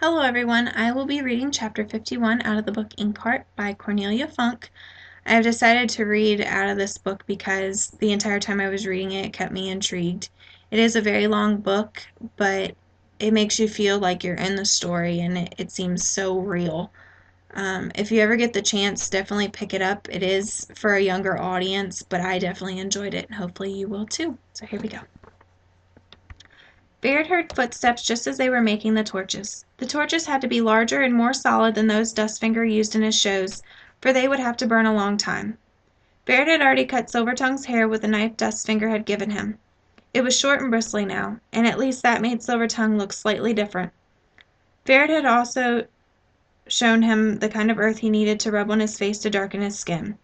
Hello everyone, I will be reading chapter 51 out of the book Inkheart by Cornelia Funk. I have decided to read out of this book because the entire time I was reading it, it kept me intrigued. It is a very long book, but it makes you feel like you're in the story and it seems so real. If you ever get the chance, definitely pick it up. It is for a younger audience, but I definitely enjoyed it and hopefully you will too. So here we go. Baird heard footsteps just as they were making the torches. The torches had to be larger and more solid than those Dustfinger used in his shows, for they would have to burn a long time. Baird had already cut Silvertongue's hair with the knife Dustfinger had given him. It was short and bristly now, and at least that made Silvertongue look slightly different. Baird had also shown him the kind of earth he needed to rub on his face to darken his skin.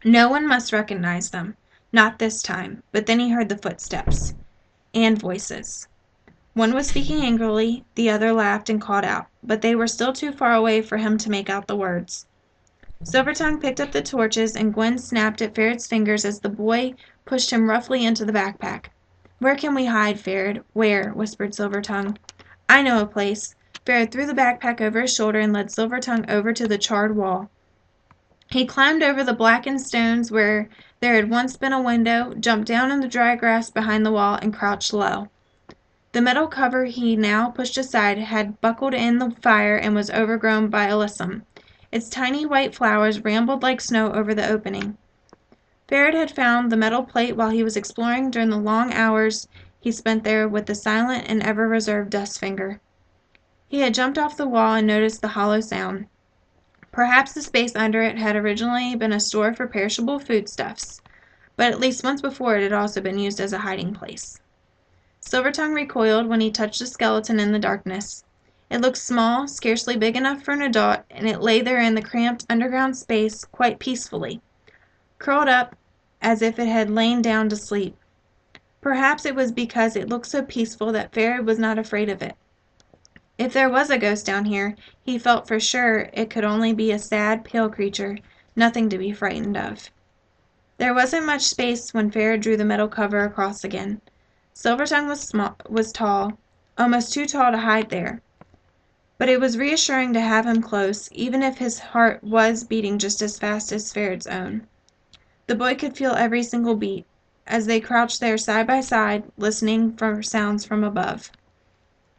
No one must recognize them. Not this time. But then he heard the footsteps. And voices. One was speaking angrily, the other laughed and called out, but they were still too far away for him to make out the words. Silvertongue picked up the torches, and Gwen snapped at Ferret's fingers as the boy pushed him roughly into the backpack. "Where can we hide, Ferret? Where?" whispered Silvertongue. "I know a place." Ferret threw the backpack over his shoulder and led Silvertongue over to the charred wall. He climbed over the blackened stones where there had once been a window, jumped down in the dry grass behind the wall, and crouched low. The metal cover he now pushed aside had buckled in the fire and was overgrown by alyssum. Its tiny white flowers rambled like snow over the opening. Ferret had found the metal plate while he was exploring during the long hours he spent there with the silent and ever-reserved Dustfinger. He had jumped off the wall and noticed the hollow sound. Perhaps the space under it had originally been a store for perishable foodstuffs, but at least once before it had also been used as a hiding place. Silvertongue recoiled when he touched the skeleton in the darkness. It looked small, scarcely big enough for an adult, and it lay there in the cramped underground space quite peacefully, curled up as if it had lain down to sleep. Perhaps it was because it looked so peaceful that Ferret was not afraid of it. If there was a ghost down here, he felt for sure it could only be a sad, pale creature, nothing to be frightened of. There wasn't much space when Ferret drew the metal cover across again. Silvertongue was tall, almost too tall to hide there. But it was reassuring to have him close, even if his heart was beating just as fast as Ferret's own. The boy could feel every single beat, as they crouched there side by side, listening for sounds from above.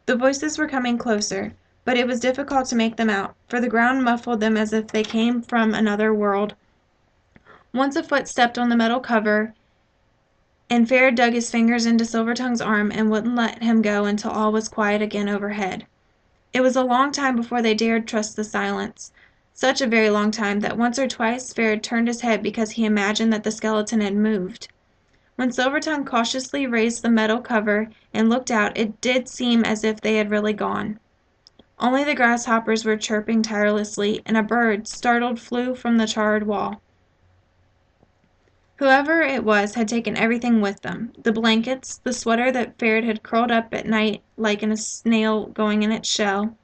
The voices were coming closer, but it was difficult to make them out, for the ground muffled them as if they came from another world. Once a foot stepped on the metal cover, and Ferret dug his fingers into Silvertongue's arm and wouldn't let him go until all was quiet again overhead. It was a long time before they dared trust the silence, such a very long time that once or twice Ferret turned his head because he imagined that the skeleton had moved. When Silvertongue cautiously raised the metal cover and looked out, it did seem as if they had really gone. Only the grasshoppers were chirping tirelessly, and a bird, startled, flew from the charred wall. Whoever it was had taken everything with them, the blankets, the sweater that Ferret had curled up at night like a snail going in its shell,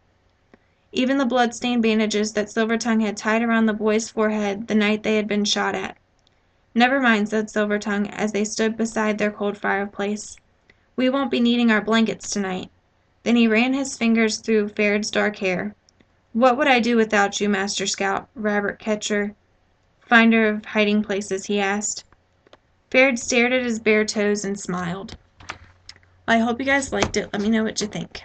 even the blood-stained bandages that Silvertongue had tied around the boy's forehead the night they had been shot at. "Never mind," said Silvertongue, as they stood beside their cold fireplace. "We won't be needing our blankets tonight." Then he ran his fingers through Ferret's dark hair. "What would I do without you, Master Scout, rabbit catcher, finder of hiding places?" he asked. Ferret stared at his bare toes and smiled. Well, I hope you guys liked it. Let me know what you think.